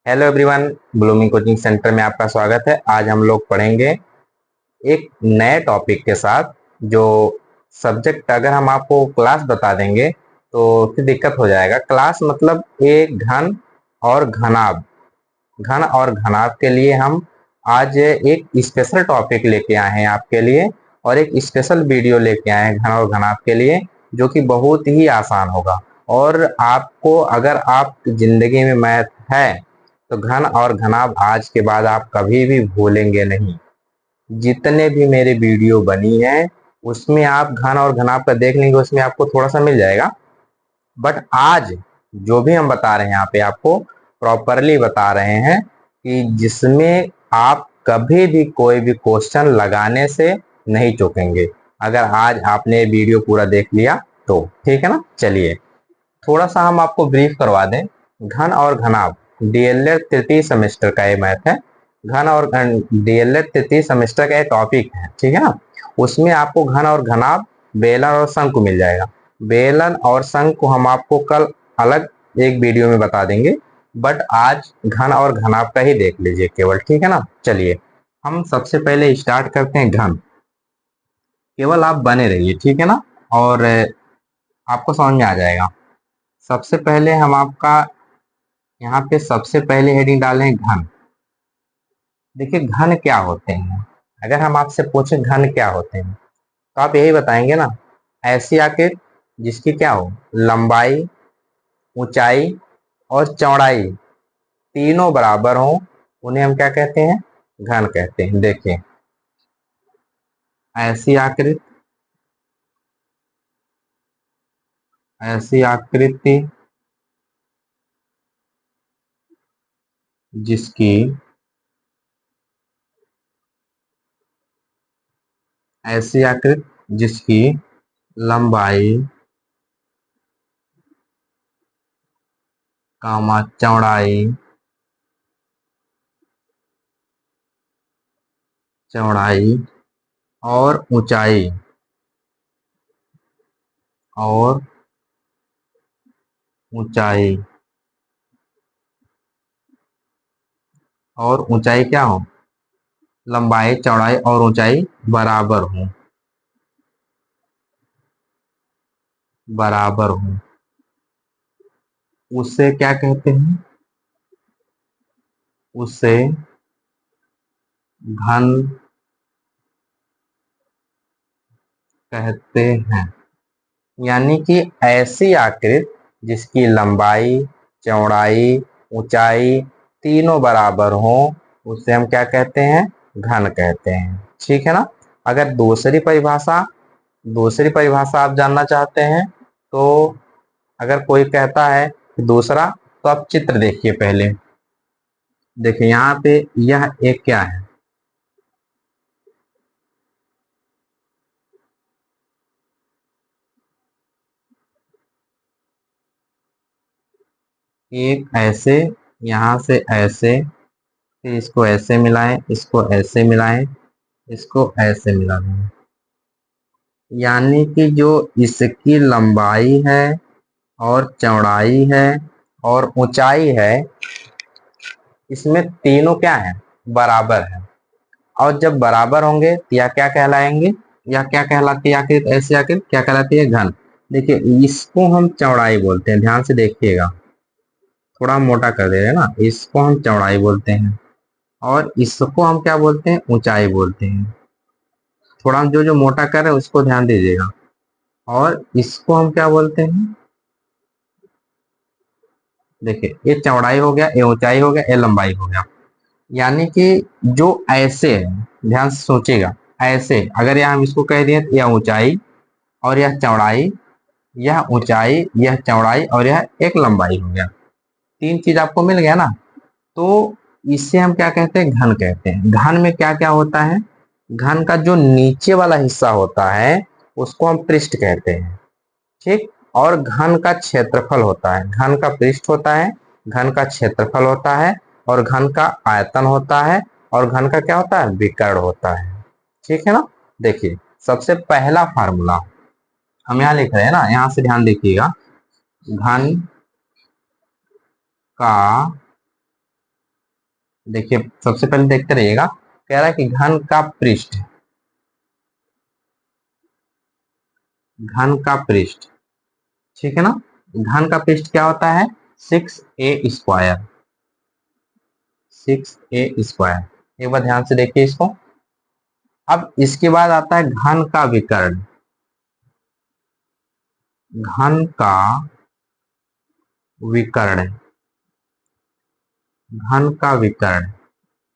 Hello everyone, blooming coaching centre में आपका स्वागत है। आज हम लोग पढ़ेंगे एक नए टॉपिक के साथ। जो सब्जेक्ट अगर हम आपको क्लास बता देंगे तो फिर दिक्कत हो जाएगा। क्लास मतलब एक घन और घनाभ। घन और घनाभ के लिए हम आज एक स्पेशल टॉपिक लेके आए हैं आपके लिए, और एक स्पेशल वीडियो लेके आए हैं घन और घनाभ के लिए, जो कि बहुत ही आसान होगा। और आपको अगर आप जिंदगी में मैथ है तो घन और घनाभ आज के बाद आप कभी भी भूलेंगे नहीं। जितने भी मेरे वीडियो बनी है उसमें आप घन और घनाभ का देख लेंगे, उसमें आपको थोड़ा सा मिल जाएगा। बट आज जो भी हम बता रहे हैं यहाँ पे आपको प्रॉपरली बता रहे हैं कि जिसमें आप कभी भी कोई भी क्वेश्चन लगाने से नहीं चूकेंगे, अगर आज आपने वीडियो पूरा देख लिया तो। ठीक है ना। चलिए थोड़ा सा हम आपको ब्रीफ करवा दें। घन और घनाभ डीएलएड तृतीय सेमेस्टर का ये मैथ है। घन और डीएलएड तृतीय सेमेस्टर का ये टॉपिक है, ठीक है ना। उसमें आपको घन और घनाभ, बेलन और शंकु मिल जाएगा। बेलन और शंकु हम आपको कल अलग एक वीडियो में बता देंगे, बट आज घन और घनाभ का ही देख लीजिए केवल। ठीक है ना। चलिए हम सबसे पहले स्टार्ट करते हैं घन। केवल आप बने रहिए, ठीक है ना, और आपको समझ में आ जाएगा। सबसे पहले हम आपका यहाँ पे सबसे पहले हेडिंग डालें घन। देखिए घन क्या होते हैं। अगर हम आपसे पूछे घन क्या होते हैं तो आप यही बताएंगे ना, ऐसी आकृति जिसकी क्या हो, लंबाई, ऊंचाई और चौड़ाई तीनों बराबर हो, उन्हें हम क्या कहते हैं, घन कहते हैं। देखिए ऐसी आकृति, ऐसी आकृति जिसकी ऐसी आकृति जिसकी लंबाई, चौड़ाई, चौड़ाई और ऊंचाई, और ऊंचाई और ऊंचाई क्या हो, लंबाई, चौड़ाई और ऊंचाई बराबर हो, बराबर हो, उससे क्या कहते हैं, उससे घन कहते हैं। यानी कि ऐसी आकृति जिसकी लंबाई, चौड़ाई, ऊंचाई तीनों बराबर हो, उसे हम क्या कहते हैं, घन कहते हैं। ठीक है ना। अगर दूसरी परिभाषा आप जानना चाहते हैं तो अगर कोई कहता है दूसरा, तो आप चित्र देखिए पहले। देखिए यहाँ पे यह एक क्या है, एक ऐसे, यहाँ से ऐसे, फिर इसको ऐसे मिलाएं, इसको ऐसे मिलाएं, इसको ऐसे मिला दें। यानी कि जो इसकी लंबाई है और चौड़ाई है और ऊंचाई है, इसमें तीनों क्या है, बराबर है। और जब बराबर होंगे तो यह क्या कहलाएंगे, या क्या कहलाती है आकृति, ऐसी आकृति क्या कहलाती है, घन। देखिए इसको हम चौड़ाई बोलते हैं, ध्यान से देखिएगा, थोड़ा मोटा कर दे रहे हैं ना, इसको हम चौड़ाई बोलते हैं और इसको हम क्या बोलते हैं, ऊंचाई बोलते हैं। थोड़ा हम जो जो मोटा कर रहे हैं उसको ध्यान दीजिएगा। और इसको हम क्या बोलते हैं, देखिए ये चौड़ाई हो गया, ये ऊंचाई हो गया, ये लंबाई हो गया। यानी कि जो ऐसे है, ध्यान से सोचिएगा, ऐसे अगर यह हम इसको कह दिए तो यह ऊंचाई और यह चौड़ाई, यह ऊंचाई, यह चौड़ाई और यह एक लंबाई हो गया। तीन चीज आपको मिल गया ना। तो इसे हम क्या कहते हैं, घन कहते हैं। घन में क्या क्या होता है, घन का जो नीचे वाला हिस्सा होता है उसको हम पृष्ठ कहते हैं। ठीक। और घन का क्षेत्रफल होता है, घन का पृष्ठ होता है, घन का क्षेत्रफल होता है, और घन का आयतन होता है, और घन का क्या होता है, विकर्ण होता है। ठीक है ना। देखिए सबसे पहला फार्मूला हम यहाँ लिख रहे हैं ना, यहाँ से ध्यान देखिएगा। घन का देखिए सबसे पहले देखते रहिएगा, कह रहा है कि घन का पृष्ठ, घन का पृष्ठ, ठीक है ना। घन का पृष्ठ क्या होता है, 6a², 6a²। एक बार ध्यान से देखिए इसको। अब इसके बाद आता है घन का विकर्ण, घन का विकर्ण, घन का विकर्ण।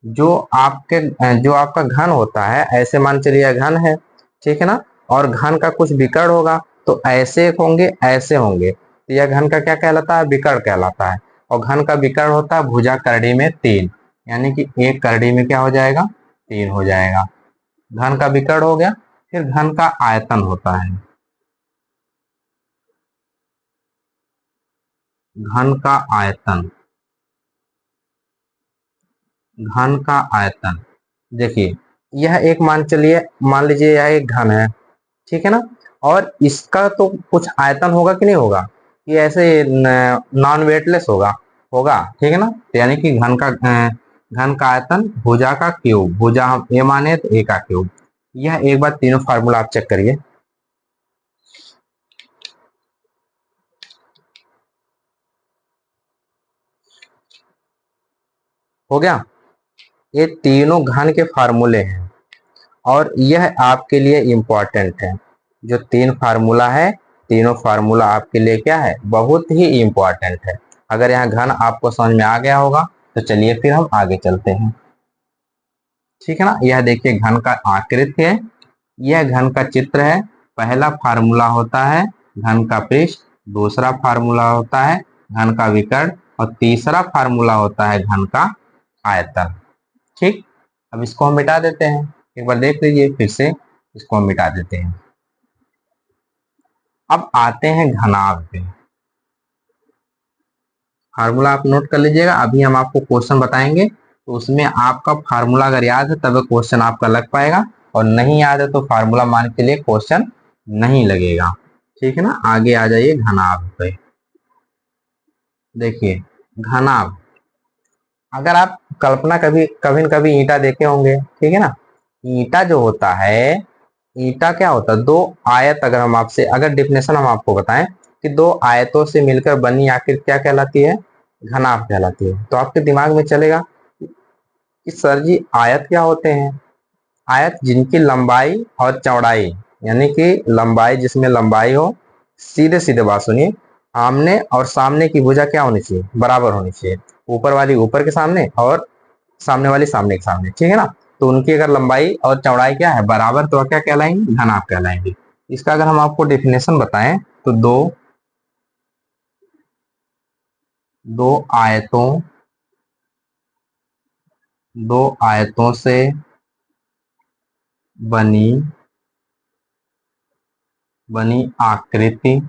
जो आपका घन होता है, ऐसे मान चलिए घन है, ठीक है ना, और घन का कुछ विकर्ण होगा, तो ऐसे होंगे ऐसे होंगे, तो यह घन का क्या कहलाता है, विकर्ण कहलाता है। और घन का विकर्ण होता है भुजा करड़ी में 3, यानी कि एक करड़ी में क्या हो जाएगा, 3 हो जाएगा। घन का विकर्ण हो गया। फिर घन का आयतन होता है, घन का आयतन, घन का आयतन। देखिए यह एक मान लीजिए यह एक घन है, ठीक है ना, और इसका तो कुछ आयतन होगा कि नहीं होगा, ये ऐसे नॉन वेटलेस होगा, होगा, ठीक है ना। तो यानी कि घन का आयतन भुजा का क्यूब, भुजा हम ए माने तो ए का क्यूब। यह एक बार तीनों फार्मूला आप चेक करिए। हो गया, ये तीनों घन के फार्मूले हैं और यह आपके लिए इंपॉर्टेंट है। जो 3 फार्मूला है, तीनों फार्मूला आपके लिए क्या है, बहुत ही इंपॉर्टेंट है। अगर यहाँ घन आपको समझ में आ गया होगा तो चलिए फिर हम आगे चलते हैं, ठीक है ना। यह देखिए घन का आकृति है, यह घन का चित्र है। पहला फार्मूला होता है घन का पृष्ठ, दूसरा फार्मूला होता है घन का विकर्ण, और तीसरा फार्मूला होता है घन का आयतन। ठीक, अब इसको हम मिटा देते हैं, एक बार देख लीजिए फिर से, इसको हम मिटा देते हैं। अब आते हैं घनाभ पे। फार्मूला आप नोट कर लीजिएगा, अभी हम आपको क्वेश्चन बताएंगे, तो उसमें आपका फार्मूला अगर याद है तब क्वेश्चन आपका लग पाएगा, और नहीं याद है तो फार्मूला मान के लिए क्वेश्चन नहीं लगेगा, ठीक है ना। आगे आ जाइए घनाभ पे। देखिए घनाभ, अगर आप कल्पना कभी कभी न कभी ईंटा देखे होंगे, ठीक है ना। ईंटा जो होता है, ईंटा क्या होता है, दो आयत, अगर हम आपसे अगर डिफिनेशन हम आपको बताएं कि दो आयतों से मिलकर बनी आकृति क्या कहलाती है, घनाभ कहलाती है। तो आपके दिमाग में चलेगा कि सर जी आयत क्या होते हैं, आयत जिनकी लंबाई और चौड़ाई, यानी कि लंबाई, जिसमें लंबाई हो, सीधे सीधे बात सुनिए, आमने और सामने की भुजा क्या होनी चाहिए, बराबर होनी चाहिए, ऊपर वाली ऊपर के सामने और सामने वाली सामने के सामने, ठीक है ना। तो उनकी अगर लंबाई और चौड़ाई क्या है, बराबर, तो क्या कहलाएंगे, घनाभ कहलाएंगे। इसका अगर हम आपको डेफिनेशन बताएं तो दो आयतों दो आयतों से बनी बनी आकृति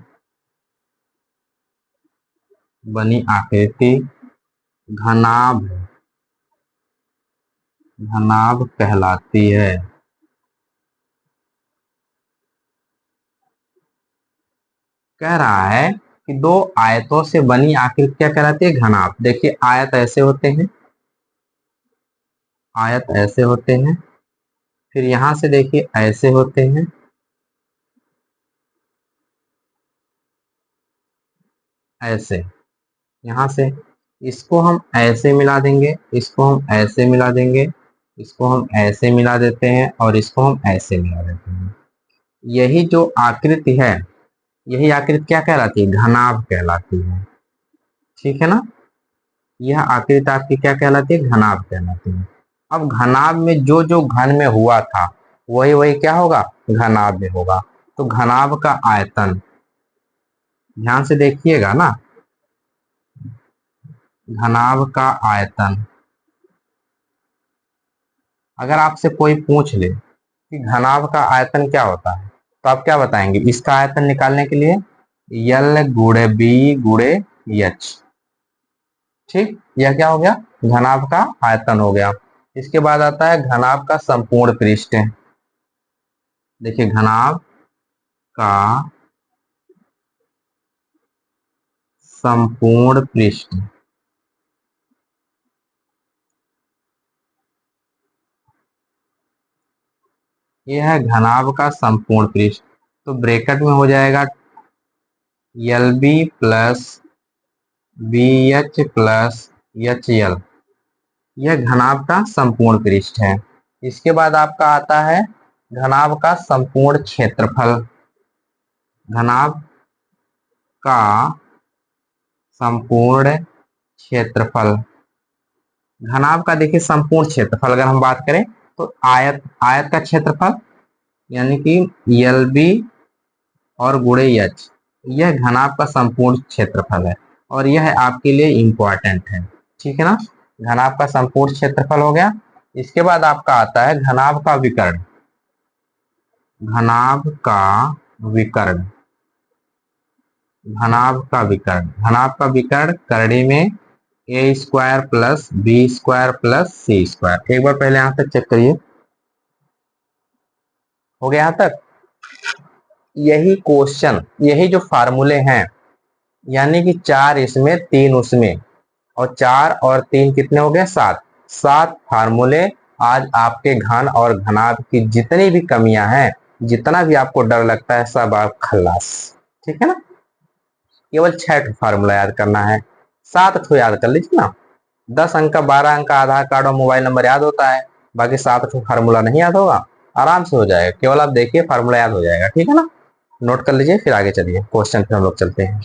बनी आकृति घनाभ घनाभ कहलाती है। कह रहा है कि दो आयतों से बनी आकृति क्या कहलाती है, घनाभ। देखिए आयत ऐसे होते हैं, आयत ऐसे होते हैं, फिर यहां से देखिए ऐसे होते हैं, ऐसे, यहां से इसको हम ऐसे मिला देंगे, इसको हम ऐसे मिला देंगे, इसको हम ऐसे मिला देते हैं, और इसको हम ऐसे मिला देते हैं। यही जो आकृति है, यही आकृति क्या कहलाती है, घनाभ कहलाती है, ठीक है ना। यह आकृति आपकी क्या कहलाती है, घनाभ कहलाती है। अब घनाभ में जो जो घन में हुआ था, वही वही क्या होगा, घनाभ में होगा। तो घनाभ का आयतन, ध्यान से देखिएगा ना, घनाभ का आयतन, अगर आपसे कोई पूछ ले कि घनाभ का आयतन क्या होता है, तो आप क्या बताएंगे, इसका आयतन निकालने के लिए यल गुणे बी गुणे एच। ठीक, यह क्या हो गया, घनाभ का आयतन हो गया। इसके बाद आता है घनाभ का संपूर्ण पृष्ठ। देखिए घनाभ का संपूर्ण पृष्ठ, ये है घनाभ का संपूर्ण पृष्ठ, तो ब्रैकेट में हो जाएगा LB plus BH plus HL। यह घनाभ का संपूर्ण पृष्ठ है। इसके बाद आपका आता है घनाभ का संपूर्ण क्षेत्रफल। घनाभ का संपूर्ण क्षेत्रफल, घनाभ का देखिए संपूर्ण क्षेत्रफल अगर हम बात करें तो आयत का क्षेत्रफल यानी कि LB और गुणे H, यह घनाभ का संपूर्ण क्षेत्रफल है और यह आपके लिए इंपॉर्टेंट है। ठीक है ना, घनाभ का संपूर्ण क्षेत्रफल हो गया। इसके बाद आपका आता है घनाभ का विकर्ण। घनाभ का विकर्ण, घनाभ का विकर्ण, घनाभ का विकर्ण करड़ी में A² plus B² plus C²। एक बार पहले यहां तक चेक करिए, हो गया यहां तक। यही क्वेश्चन, यही जो फार्मूले हैं, यानी कि 4 इसमें 3 उसमें, और 4 और 3 कितने हो गए 7। 7 फार्मूले आज आपके घन और घनाभ की जितनी भी कमियां हैं, जितना भी आपको डर लगता है, सब आप खल्लास। ठीक है ना, केवल 6 फार्मूला याद करना है, 7 ठो याद कर लीजिए ना। 10 अंक का 12 अंक का आधार कार्ड और मोबाइल नंबर याद होता है, बाकी 7 ठो फार्मूला नहीं याद होगा, आराम से हो जाएगा। केवल आप देखिए फार्मूला याद हो जाएगा। ठीक है ना, नोट कर लीजिए, फिर आगे चलिए क्वेश्चन पे हम लोग चलते हैं।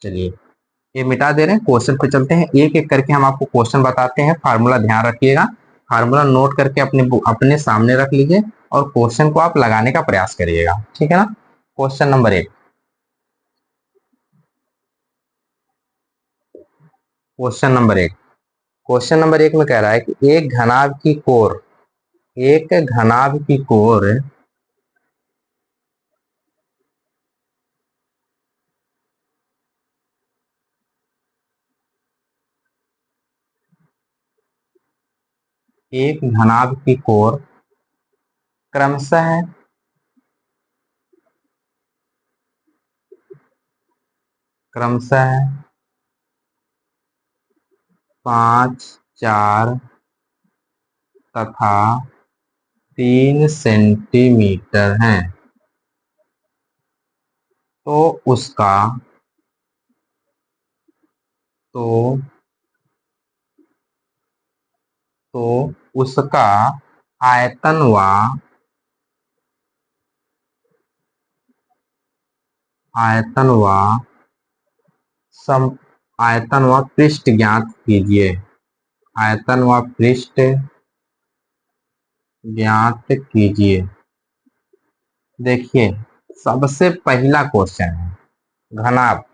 चलिए ये मिटा दे रहे हैं, क्वेश्चन पे चलते हैं। एक एक करके हम आपको क्वेश्चन बताते हैं, फार्मूला ध्यान रखिएगा, फार्मूला नोट करके अपने सामने रख लीजिए और क्वेश्चन को आप लगाने का प्रयास करिएगा। ठीक है ना, question number 1। Question number 1, question number 1 में कह रहा है कि एक घनाभ की कोर, एक घनाभ की कोर एक घनाभ की कोर क्रमशः क्रमशः 5, 4 तथा 3 सेंटीमीटर है, तो उसका तो तो उसका आयतन व आयतन व सम आयतन व पृष्ठ ज्ञात कीजिए। आयतन व पृष्ठ ज्ञात कीजिए। देखिए सबसे पहला क्वेश्चन है घनाभ।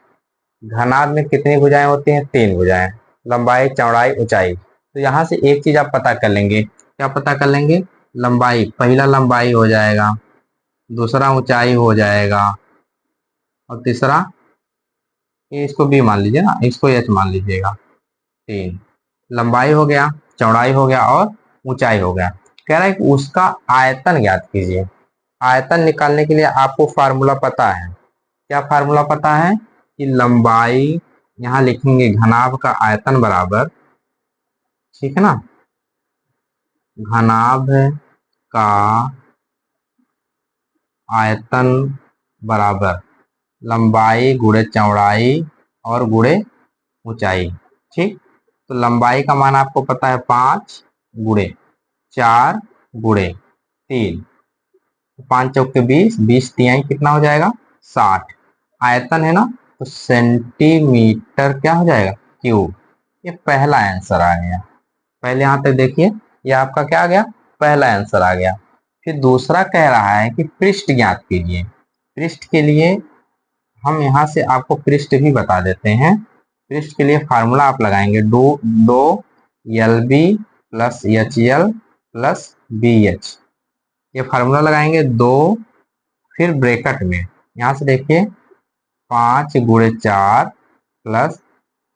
घनाभ में कितनी भुजाएं होती हैं? 3 भुजाएं, लंबाई, चौड़ाई, ऊंचाई। तो यहां से एक चीज आप पता कर लेंगे, क्या पता कर लेंगे? लंबाई, पहला लंबाई हो जाएगा, दूसरा ऊंचाई हो जाएगा, और तीसरा ये इसको बी मान लीजिए ना, इसको एच मान लीजिएगा। 3 लंबाई हो गया, चौड़ाई हो गया और ऊंचाई हो गया। कह रहा है कि उसका आयतन ज्ञात कीजिए। आयतन निकालने के लिए आपको फार्मूला पता है, क्या फार्मूला पता है? कि लंबाई, यहां लिखेंगे घनाभ का आयतन बराबर, ठीक है ना, घनाभ का आयतन बराबर लंबाई गुणे चौड़ाई और गुणे ऊंचाई। ठीक, तो लंबाई का मान आपको पता है 5 गुणे 4 गुणे 3, 5 चौके 20, 20 तिहाई कितना हो जाएगा? 60। आयतन है ना, तो सेंटीमीटर क्या हो जाएगा? क्यूब। ये पहला आंसर आ गया। पहले यहां तक देखिए, ये आपका क्या आ गया? पहला आंसर आ गया। फिर दूसरा कह रहा है कि पृष्ठ ज्ञात कीजिए। पृष्ठ के लिए हम यहां से आपको पृष्ठ भी बता देते हैं। पृष्ठ के लिए फार्मूला आप लगाएंगे, दो LB plus HL plus BH। ये फार्मूला लगाएंगे 2, फिर ब्रैकेट में यहां से देखिए 5 गुणे 4 प्लस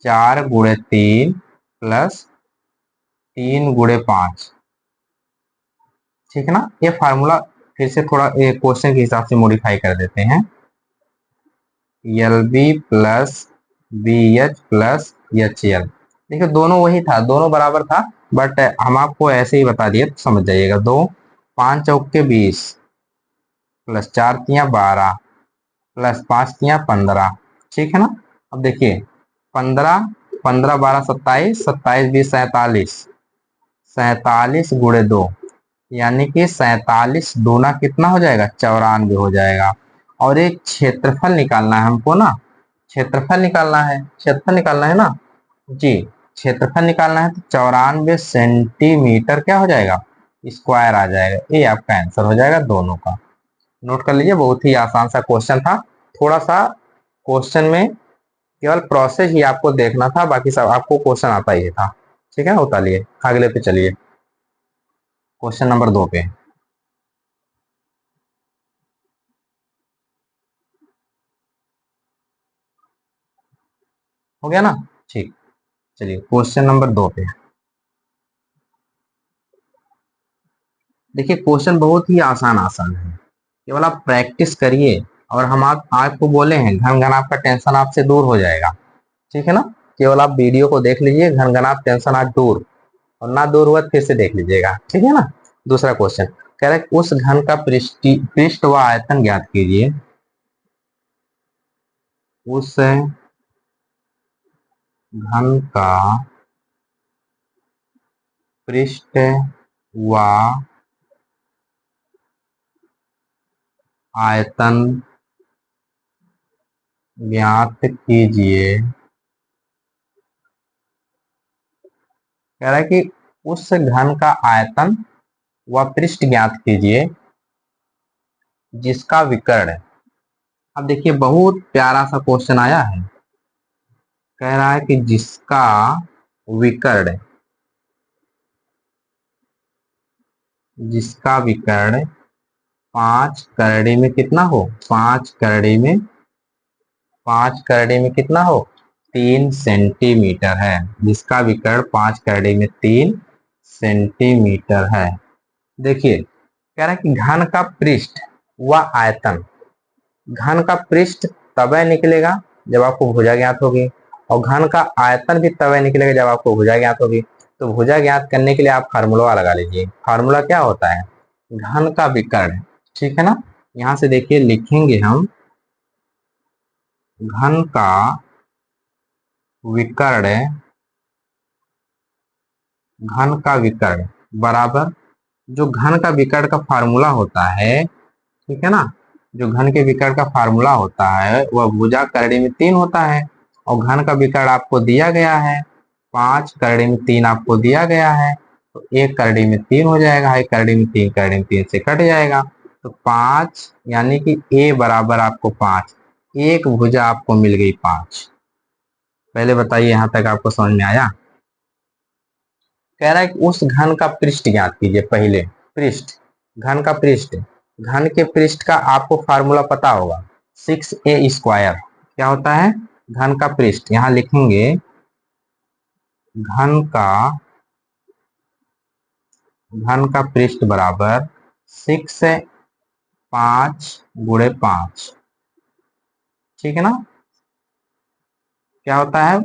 4 गुणे 3 प्लस 3 गुणे 5। ठीक है ना, ये फार्मूला फिर से थोड़ा क्वेश्चन के हिसाब से मॉडिफाई कर देते हैं। LB plus BH plus HCl। देखिए दोनों वही था, दोनों बराबर था, बट हम आपको ऐसे ही बता दिए तो समझ जाइएगा। 2 5 चौके 20 प्लस 4 तियां 12 प्लस 5 तियां 15, ठीक है ना। अब देखिए 15 15 12 27, 27 20 47, 47 गुणे 2, यानी कि 47 दूना कितना हो जाएगा, 94 हो जाएगा। और एक क्षेत्रफल निकालना है हमको ना, क्षेत्रफल निकालना है, क्षेत्रफल निकालना है ना जी, क्षेत्रफल निकालना है तो 94 सेंटीमीटर क्या हो जाएगा, स्क्वायर आ जाएगा। ये आपका आंसर हो जाएगा दोनों का। नोट कर लीजिए, बहुत ही आसान सा क्वेश्चन था। थोड़ा सा क्वेश्चन में केवल प्रोसेस ही आपको देखना था, बाकी सब आपको क्वेश्चन आता ही था। ठीक है, उतारिए अगले पे चलिए, क्वेश्चन नंबर 2 पे। हो गया ना, ठीक। चलिए क्वेश्चन नंबर 2 पे देखिए, क्वेश्चन बहुत ही आसान आसान है, केवल आप प्रैक्टिस करिए। और हम आपको बोले हैं घन घन आपका टेंशन आपसे दूर हो जाएगा, ठीक है ना। केवल आप वीडियो को देख लीजिए, घन घन आप टेंशन आज दूर, और ना दूर हुआ तो फिर से देख लीजिएगा, ठीक है ना। दूसरा क्वेश्चन कह रहा है उस घन का पृष्ठ व आयतन ज्ञात कीजिए। उस घन का पृष्ठ व आयतन ज्ञात कीजिए। कह रहा है कि उस घन का आयतन व पृष्ठ ज्ञात कीजिए जिसका विकर्ण। अब देखिए बहुत प्यारा सा क्वेश्चन आया है, कह रहा है कि जिसका विकर्ण, जिसका विकर्ण 5 करड़ी में कितना हो, 5 करड़ी में, 5 करड़ी में कितना हो, 3 सेंटीमीटर है। जिसका विकर्ण 5 करड़ी में 3 सेंटीमीटर है। देखिए कह रहा है कि घन का पृष्ठ व आयतन, घन का पृष्ठ तब निकलेगा जब आपको भुजा ज्ञात होगी, और घन का आयतन भी तब निकलेगा जब आपको भुजा ज्ञात होगी। तो भुजा ज्ञात करने के लिए आप फार्मूला लगा लीजिए। फार्मूला क्या होता है, घन का विकर्ण, ठीक है ना। यहां से देखिए लिखेंगे हम, घन का विकर्ण, घन का विकर्ण बराबर, जो घन का विकर्ण का फार्मूला होता है, ठीक है ना, जो घन के विकर्ण का फार्मूला होता है वह भुजा करड़ी में 3 होता है। और घन का विकर्ण आपको दिया गया है 5 करड़ी में 3 आपको दिया गया है, तो 1 करड़ी में 3 हो जाएगा, 1 करड़ी में 3, करड़ी में 3 से कट जाएगा, तो 5, यानी कि a बराबर आपको 5, एक भुजा आपको मिल गई 5। पहले बताइए यहां तक आपको समझ में आया। कह रहा है कि उस घन का पृष्ठ ज्ञात कीजिए। पहले पृष्ठ, घन का पृष्ठ, घन के पृष्ठ का आपको फार्मूला पता होगा 6a²। क्या होता है, घन का पृष्ठ, यहां लिखेंगे घन का, घन का पृष्ठ बराबर 6 5 गुणे 5, ठीक है ना। क्या होता है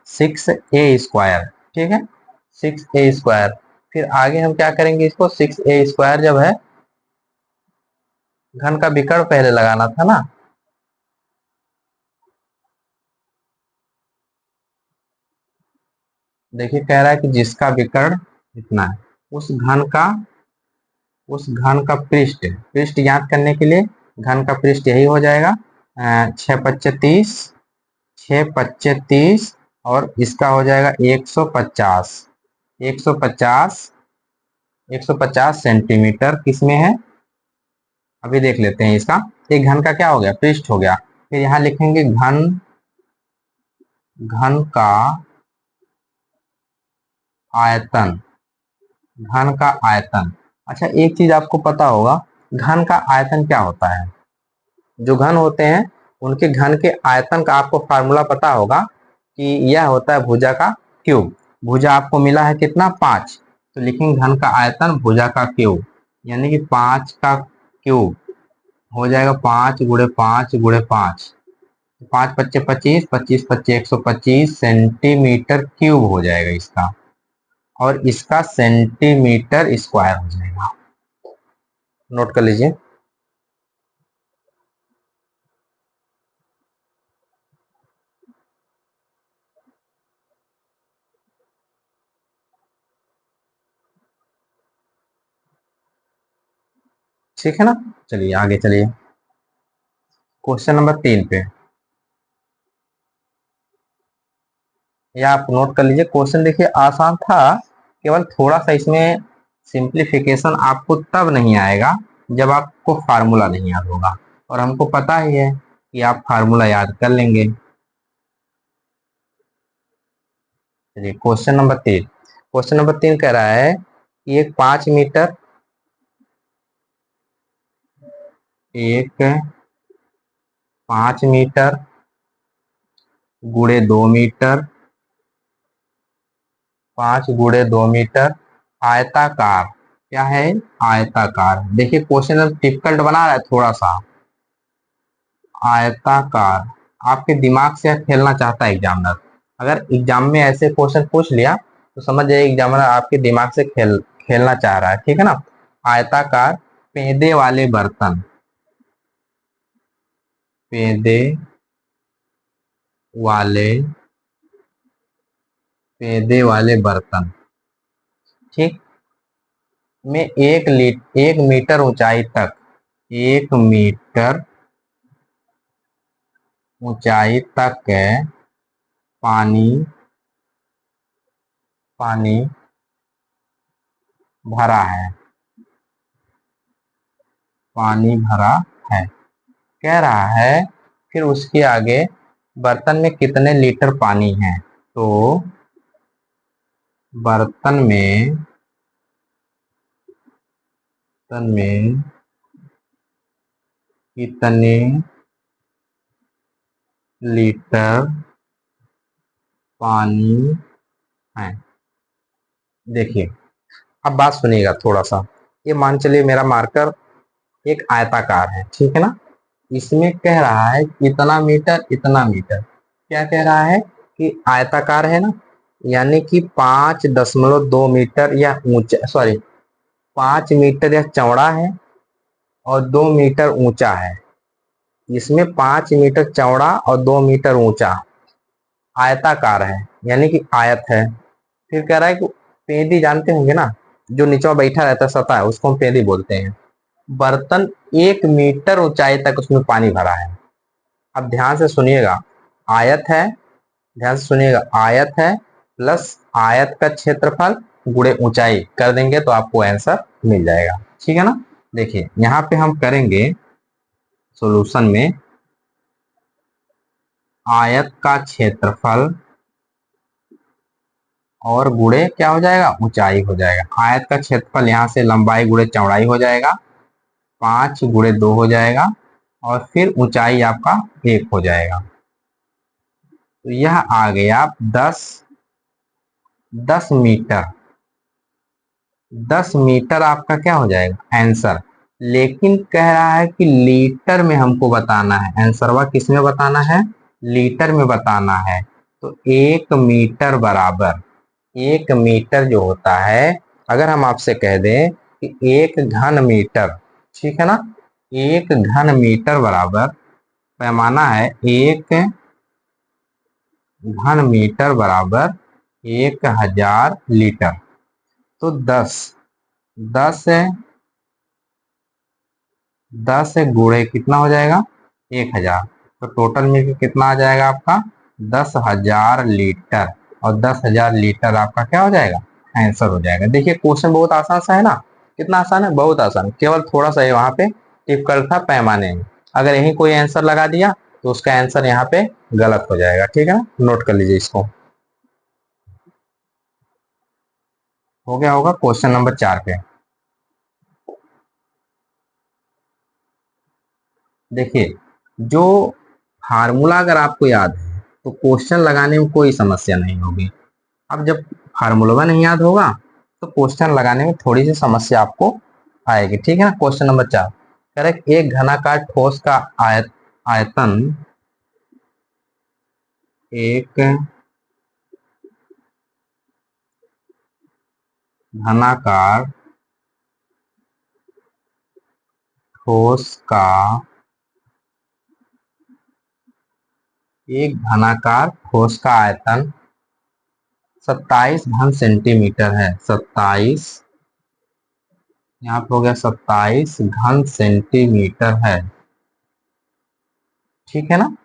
6a², ठीक है, 6a²। फिर आगे हम क्या करेंगे, इसको 6a² जब है, घन का विकर्ण पहले लगाना था ना। देखिए कह रहा है कि जिसका विकर्ण इतना है, उस घन का, उस घन का पृष्ठ, पृष्ठ ज्ञात करने के लिए घन का पृष्ठ यही हो जाएगा 6 5 30, 6 5 30, और इसका हो जाएगा 150, 150, 150 सेंटीमीटर किसमें है, अभी देख लेते हैं इसका। एक घन का क्या हो गया, पृष्ठ हो गया। फिर यहाँ लिखेंगे घन, घन का आयतन, घन का आयतन। अच्छा एक चीज आपको पता होगा, घन का आयतन क्या होता है, जो घन होते हैं उनके घन के आयतन का आपको फार्मूला पता होगा कि यह होता है भुजा का क्यूब। भुजा आपको मिला है कितना, 5, तो लिखेंगे घन का आयतन भुजा का क्यूब, यानी कि 5 का क्यूब हो जाएगा 5 गुणे 5 गुणे 5, 5 पच्चे 25, 25 पच्चे 125 सेंटीमीटर क्यूब हो जाएगा इसका, और इसका सेंटीमीटर स्क्वायर हो जाएगा। नोट कर लीजिए। ठीक है ना। चलिए आगे चलिए क्वेश्चन नंबर 3 पे। या आप नोट कर लीजिए। क्वेश्चन देखिए आसान था, केवल थोड़ा सा इसमें सिंप्लीफिकेशन आपको तब नहीं आएगा जब आपको फार्मूला नहीं याद होगा, और हमको पता ही है कि आप फार्मूला याद कर लेंगे। चलिए क्वेश्चन नंबर 3 कह रहा है कि एक 5 मीटर गुणे 2 मीटर, 5 गुणे 2 मीटर आयताकार, क्या है आयताकार। देखिए क्वेश्चन डिफिकल्ट बना रहा है थोड़ा सा। आयताकार, आपके दिमाग से खेलना चाहता है एग्जामिनर। अगर एग्जाम में ऐसे क्वेश्चन पूछ लिया तो समझ जाइए एग्जामिनर आपके दिमाग से खेलना चाह रहा है, ठीक है ना। आयताकार पेंदे वाले बर्तन, पेंदे वाले पेंदे वाले बर्तन, ठीक, में 1 मीटर ऊंचाई तक, 1 मीटर ऊंचाई तक पानी पानी भरा है, पानी भरा है, कह रहा है। फिर उसके आगे बर्तन में कितने लीटर पानी है, तो बर्तन में कितने लीटर पानी है। देखिए अब बात सुनिएगा थोड़ा सा। ये मान चलिए मेरा मार्कर एक आयताकार है, ठीक है ना। इसमें कह रहा है इतना मीटर इतना मीटर, क्या कह रहा है कि आयताकार है ना, यानी कि 5.2 मीटर या ऊंचा, सॉरी 5 मीटर या चौड़ा है और 2 मीटर ऊंचा है। इसमें 5 मीटर चौड़ा और 2 मीटर ऊंचा आयताकार है, यानी कि आयत है। फिर कह रहा है कि पेंदी जानते होंगे ना, जो नीचे बैठा रहता है सतह, उसको हम पेंदी बोलते हैं। बर्तन 1 मीटर ऊंचाई तक उसमें पानी भरा है। अब ध्यान से सुनिएगा, आयत है, ध्यान से सुनिएगा, आयत है प्लस आयत का क्षेत्रफल गुणे ऊंचाई कर देंगे तो आपको आंसर मिल जाएगा, ठीक है ना। देखिए यहाँ पे हम करेंगे सॉल्यूशन में, आयत का क्षेत्रफल और गुणे क्या हो जाएगा, ऊंचाई हो जाएगा। आयत का क्षेत्रफल यहाँ से लंबाई गुणे चौड़ाई हो जाएगा, 5 गुणे 2 हो जाएगा, और फिर ऊंचाई आपका 1 हो जाएगा। तो यह आ गया 10 मीटर। 10 मीटर आपका क्या हो जाएगा आंसर। लेकिन कह रहा है कि लीटर में हमको बताना है, आंसरवा किस में बताना है, लीटर में बताना है। तो 1 मीटर जो होता है, अगर हम आपसे कह दें कि 1 घन मीटर, ठीक है ना, 1 घन मीटर बराबर, पैमाना है 1 घन मीटर बराबर 1000 लीटर। तो 10 गुणे कितना हो जाएगा 1000, तो टोटल मिलकर कितना आ जाएगा आपका 10,000 लीटर। और 10,000 लीटर आपका क्या हो जाएगा आंसर हो जाएगा। देखिए क्वेश्चन बहुत आसान सा है ना, कितना आसान है, बहुत आसान, केवल थोड़ा सा वहां पे डिफिकल्ट था पैमाने में। अगर यही कोई आंसर लगा दिया तो उसका आंसर यहाँ पे गलत हो जाएगा, ठीक है ना। नोट कर लीजिए इसको। हो गया होगा क्वेश्चन नंबर 4 पे। देखिए जो फार्मूला अगर आपको याद है तो क्वेश्चन लगाने में कोई समस्या नहीं होगी। अब जब फार्मूला नहीं याद होगा तो क्वेश्चन लगाने में थोड़ी सी समस्या आपको आएगी, ठीक है ना। क्वेश्चन नंबर 4 करेक्ट, एक घनाकार ठोस का आयतन एक घनाकार ठोस का आयतन 27 घन सेंटीमीटर है। 27, यहाँ पे हो गया 27 घन सेंटीमीटर है। ठीक है ना।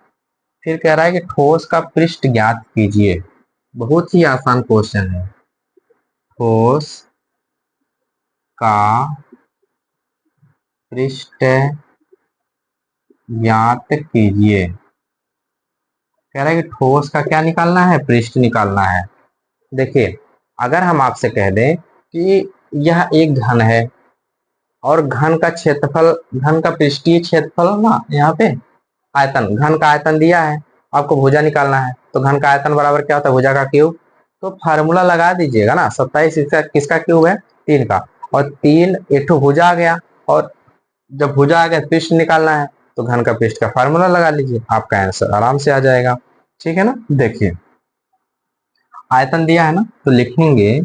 फिर कह रहा है कि ठोस का पृष्ठ ज्ञात कीजिए। बहुत ही आसान क्वेश्चन है। ठोस का पृष्ठ ज्ञात कीजिए। कह रहा है कि ठोस का क्या निकालना है, पृष्ठ निकालना है। देखिए, अगर हम आपसे कह दें कि यह एक घन है और घन का क्षेत्रफल, घन का पृष्ठीय क्षेत्रफल ना, यहाँ पे आयतन, घन का आयतन दिया है, आपको भुजा निकालना है, तो घन का आयतन बराबर क्या होता है, भुजा का क्यूब। तो फार्मूला लगा दीजिएगा ना, 27 किसका क्यूब है, 3 का, और 3 एक ठो भुजा आ गया, और जब भुजा आ गया पृष्ठ निकालना है, तो घन का पृष्ठ का फार्मूला लगा लीजिए, आपका आंसर आराम से आ जाएगा। ठीक है ना। देखिए, आयतन दिया है ना, तो लिखेंगे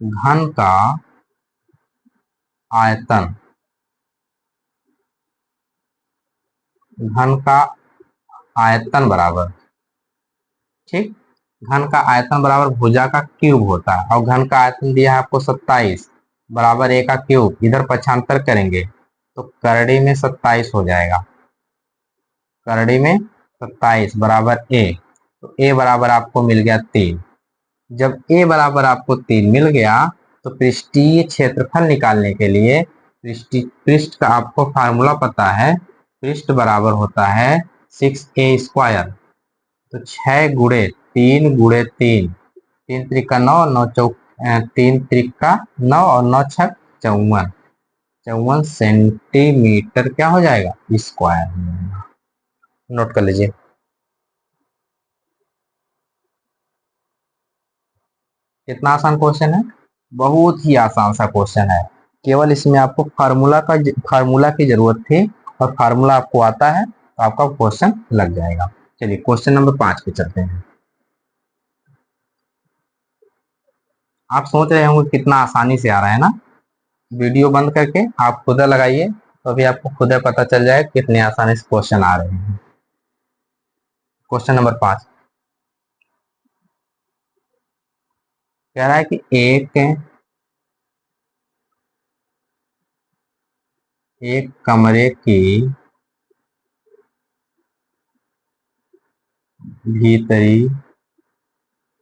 घन का आयतन, घन का आयतन बराबर, ठीक, घन का आयतन बराबर भुजा का क्यूब होता है, और घन का आयतन दिया है आपको 27 बराबर ए का क्यूब, इधर पक्षांतर करेंगे तो करड़ी में 27 हो जाएगा, करड़ी में 27 बराबर ए, तो ए बराबर आपको मिल गया 3। जब ए बराबर आपको 3 मिल गया, तो पृष्ठीय क्षेत्रफल निकालने के लिए पृष्ठ का आपको फार्मूला पता है, पृष्ठ बराबर होता है 6a²। तो 6 गुणे 3 गुणे 3, 3 त्रिका 9, 9 चौक 3 त्रिका 9 और 9 छक 54, 54 सेंटीमीटर क्या हो जाएगा, स्क्वायर। नोट कर लीजिए। कितना आसान क्वेश्चन है, बहुत ही आसान सा क्वेश्चन है। केवल इसमें आपको फार्मूला की जरूरत थी, और फार्मूला आपको आता है तो आपका क्वेश्चन लग जाएगा। चलिए क्वेश्चन नंबर 5 पे चलते हैं। आप सोच रहे होंगे कितना आसानी से आ रहा है ना। वीडियो बंद करके आप खुद लगाइए, तो अभी आपको खुद पता चल जाए कितने आसानी से क्वेश्चन आ रहे हैं। क्वेश्चन नंबर 5 कह रहा है कि एक कमरे की भीतरी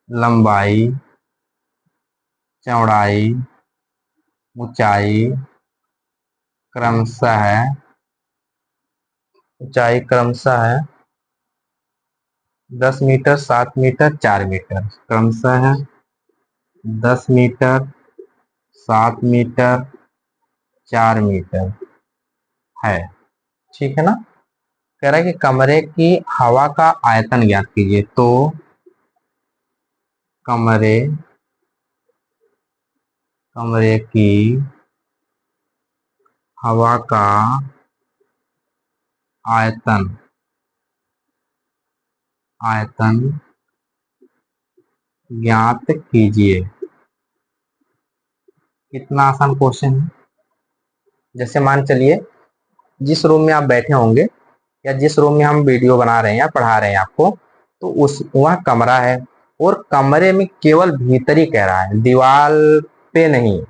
लंबाई, चौड़ाई, ऊंचाई क्रमशः है, ऊंचाई क्रमशः है 10 मीटर, 7 मीटर, 4 मीटर, क्रमशः है 10 मीटर, 7 मीटर, 4 मीटर है। ठीक है ना। कह रहा है कि कमरे की हवा का आयतन ज्ञात कीजिए। तो कमरे कमरे की हवा का आयतन आयतन ज्ञात कीजिए। कितना आसान क्वेश्चन है। जैसे मान चलिए, जिस रूम में आप बैठे होंगे, या जिस रूम में हम वीडियो बना रहे हैं या पढ़ा रहे हैं आपको, तो उस वह कमरा है, और कमरे में केवल भीतर ही कह रहा है, दीवार पे नहीं,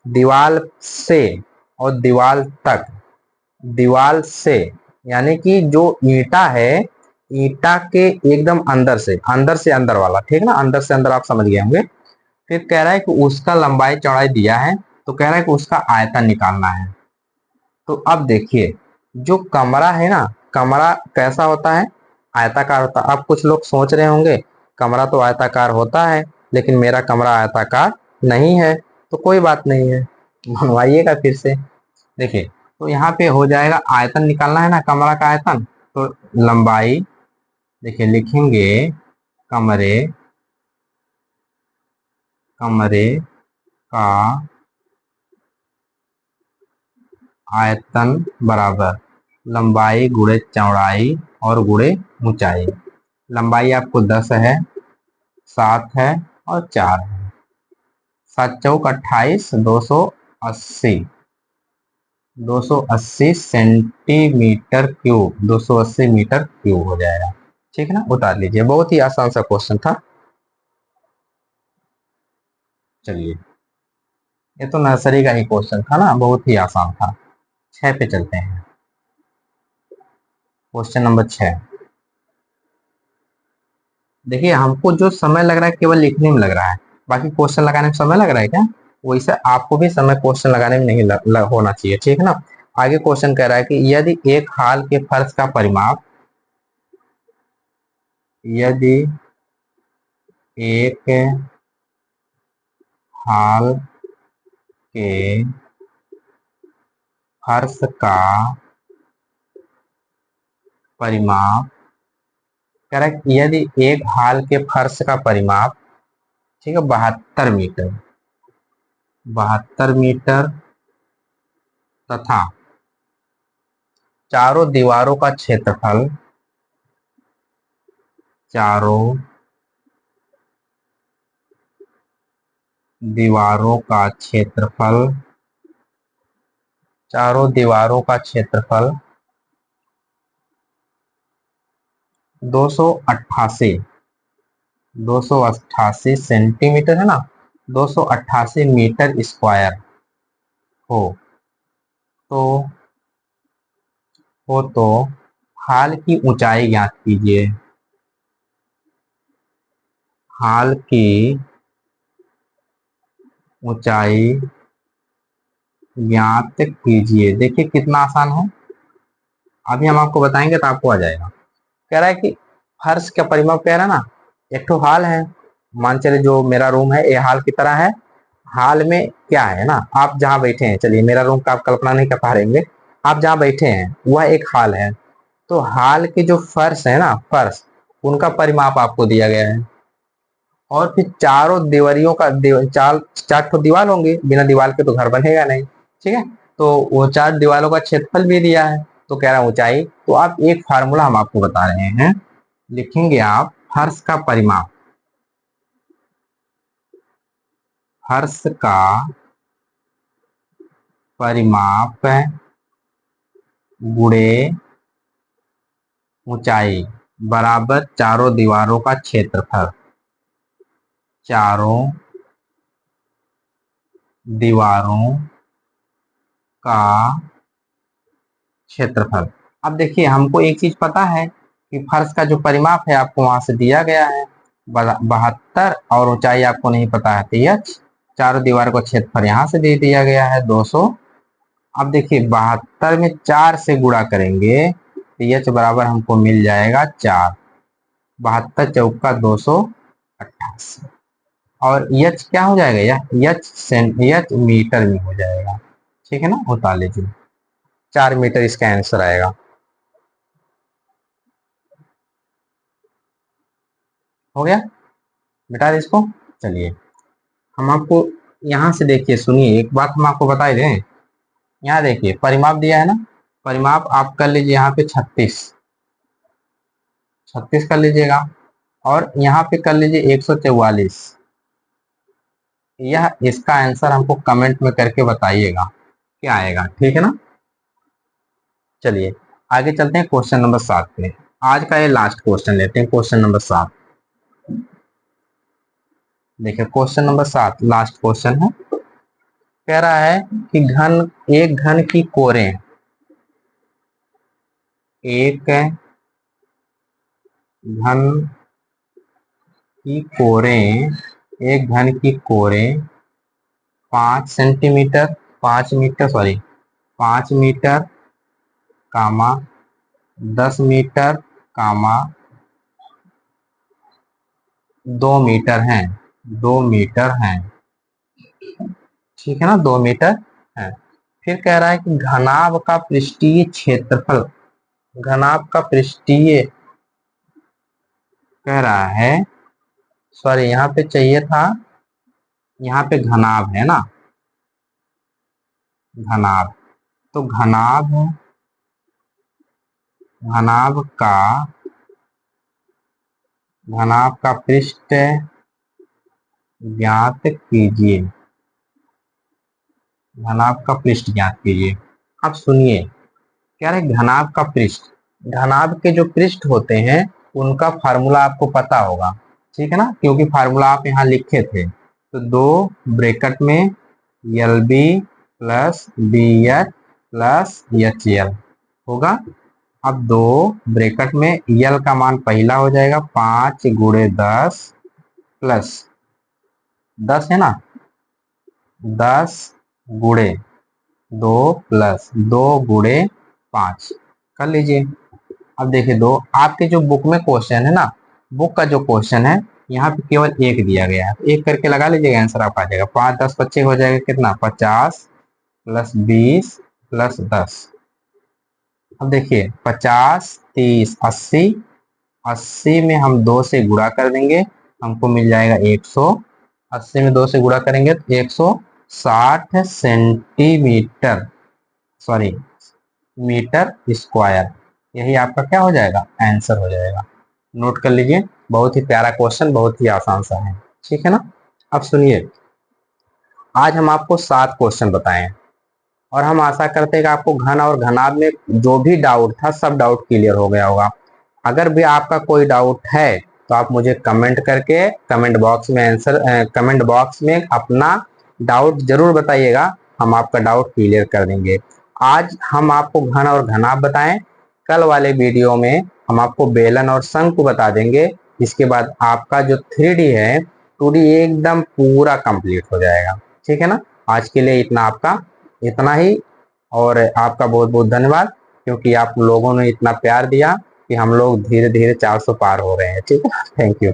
दीवार से और दीवार तक, दीवार से यानी कि जो ईंटा है, ईंटा के एकदम अंदर से अंदर वाला, ठीक ना, अंदर से अंदर आप समझ गए होंगे। फिर कह रहा है कि उसका लंबाई चौड़ाई दिया है, तो कह रहा है कि उसका आयतन निकालना है। तो अब देखिए, जो कमरा है ना, कमरा कैसा होता है, आयताकार होता है। अब कुछ लोग सोच रहे होंगे कमरा तो आयताकार होता है, लेकिन मेरा कमरा आयताकार नहीं है। तो कोई बात नहीं है, बनवाइएगा फिर से। देखिए, तो यहाँ पे हो जाएगा, आयतन निकालना है ना, कमरा का आयतन, तो लंबाई, देखिए लिखेंगे कमरे कमरे का आयतन बराबर लंबाई गुणे चौड़ाई, और गुणे ऊंचाई। लंबाई आपको 10 है, 7 है और 4 है। 7 चौक 28, 280, 280 सेंटीमीटर क्यूब, 280 मीटर क्यूब हो जाएगा। ठीक है ना, उतार लीजिए। बहुत ही आसान सा क्वेश्चन था। चलिए, ये तो नर्सरी का ही क्वेश्चन था ना, बहुत ही आसान था। 6 पे चलते हैं। Question number 6। देखिए, हमको जो समय लग रहा है केवल लिखने में लग रहा है, बाकी क्वेश्चन लगाने में समय लग रहा है क्या? वैसे आपको भी समय क्वेश्चन लगाने में नहीं होना चाहिए। ठीक है ना। आगे क्वेश्चन कह रहा है कि यदि एक हाल के फर्श का परिमाप, यदि एक हाल के फर्श का परिमाप, करेक्ट, यदि एक हाल के फर्श का परिमाप, ठीक है, 72 मीटर, 72 मीटर तथा चारों दीवारों का क्षेत्रफल, चारों दीवारों का क्षेत्रफल, चारों दीवारों का क्षेत्रफल 288, 288 सेंटीमीटर है ना, 288 मीटर स्क्वायर हो तो हाल की ऊंचाई ज्ञात कीजिए। हाल की ऊंचाई ज्ञात कीजिए। देखिए कितना आसान है, अभी हम आपको बताएंगे तो आपको आ जाएगा। कह रहा है कि फर्श का परिमाप कह रहा है ना, एक तो हाल है, मान चले जो मेरा रूम है ये हाल की तरह है। हाल में क्या है ना, आप जहाँ बैठे हैं, चलिए मेरा रूम का आप कल्पना नहीं कर पा रहेंगे, आप जहाँ बैठे हैं वह एक हाल है। तो हाल के जो फर्श है ना, फर्श, उनका परिमाप आपको दिया गया है। और फिर चारों दीवारियों का चार चार ठो दीवार होंगे, बिना दीवार के तो घर बनेगा नहीं। ठीक है, तो वो चार दीवारों का क्षेत्रफल भी दिया है। तो कह रहा है ऊंचाई, तो आप एक फार्मूला हम आपको बता रहे हैं, लिखेंगे आप फर्श का परिमाप, फर्श का परिमाप गुणे ऊंचाई बराबर चारों दीवारों का क्षेत्रफल, चारों दीवारों का क्षेत्रफल। अब देखिए हमको एक चीज पता है कि फर्श का जो परिमाप है आपको वहां से दिया गया है 72, और ऊंचाई आपको नहीं पता है 3h। चारों दीवार को क्षेत्रफल यहाँ से दे दिया गया है 200। अब देखिए 72 में 4 से गुणा करेंगे तो एच बराबर हमको मिल जाएगा 4, 72 चौका 288, और एच क्या हो जाएगा, यह एच मीटर में हो जाएगा। ठीक है ना, उतार लीजिए, 4 मीटर इसका आंसर आएगा। हो गया, बेटा इसको। चलिए, हम आपको यहाँ से देखिए, सुनिए एक बात हम आपको बता ही दें। यहाँ देखिए परिमाप दिया है ना, परिमाप आप कर लीजिए यहाँ पे 36, 36 कर लीजिएगा, और यहाँ पे कर लीजिए 144। यह इसका आंसर हमको कमेंट में करके बताइएगा क्या आएगा। ठीक है ना। चलिए आगे चलते हैं क्वेश्चन नंबर 7 पे। आज का ये लास्ट क्वेश्चन लेते हैं, क्वेश्चन नंबर 7। देखिए क्वेश्चन नंबर 7 लास्ट क्वेश्चन है। कह रहा है कि एक घन की कोरें, एक घन की कोरें, एक घन की कोरें 5 सेंटीमीटर, 5 मीटर, सॉरी 5 मीटर कामा 10 मीटर कामा 2 मीटर हैं, 2 मीटर हैं। ठीक है ना, 2 मीटर है। फिर कह रहा है कि घनाभ का पृष्ठीय क्षेत्रफल, घनाभ का पृष्ठीय कह रहा है, सॉरी यहाँ पे चाहिए था, यहाँ पे घनाभ है ना, घनाभ, तो घनाभ घनाभ का पृष्ठ ज्ञात कीजिए। घनाभ का पृष्ठ ज्ञात कीजिए। अब सुनिए, क्या है घनाभ का पृष्ठ। घनाभ के जो पृष्ठ होते हैं उनका फार्मूला आपको पता होगा, ठीक है ना, क्योंकि फार्मूला आप यहाँ लिखे थे। तो 2 ब्रैकेट में L B plus B H plus H L होगा। अब 2 ब्रैकेट में यल का मान पहला हो जाएगा 5 गुणे 10 प्लस 10 है ना, 10 गुणे 2 प्लस 2 गुणे 5 कर लीजिए। अब देखिए, दो आपके जो बुक में क्वेश्चन है ना, बुक का जो क्वेश्चन है यहाँ पे केवल एक दिया गया है, एक करके लगा लीजिएगा, आंसर आप आ जाएगा। 5 10 25 हो जाएगा कितना, 50 प्लस 20 प्लस 10। अब देखिए 50 30 80, 80 में हम 2 से गुणा कर देंगे, हमको मिल जाएगा 100। 80 में 2 से गुणा करेंगे तो 160 सेंटीमीटर, सॉरी मीटर स्क्वायर, यही आपका क्या हो जाएगा, आंसर हो जाएगा। नोट कर लीजिए, बहुत ही प्यारा क्वेश्चन, बहुत ही आसान सा है, ठीक है ना। अब सुनिए, आज हम आपको 7 क्वेश्चन बताएं और हम आशा करते हैं कि आपको घन और घनाभ में जो भी डाउट था सब डाउट क्लियर हो गया होगा। अगर भी आपका कोई डाउट है तो आप मुझे कमेंट करके कमेंट बॉक्स में अपना डाउट जरूर बताइएगा, हम आपका डाउट क्लियर कर देंगे। आज हम आपको घन और घनाभ बताएं, कल वाले वीडियो में हम आपको बेलन और शंकु बता देंगे। इसके बाद आपका जो 3D है 2D एकदम पूरा कंप्लीट हो जाएगा, ठीक है ना। आज के लिए इतना ही, और आपका बहुत बहुत धन्यवाद, क्योंकि आप लोगों ने इतना प्यार दिया कि हम लोग धीरे धीरे 400 पार हो रहे हैं, ठीक है। Thank you.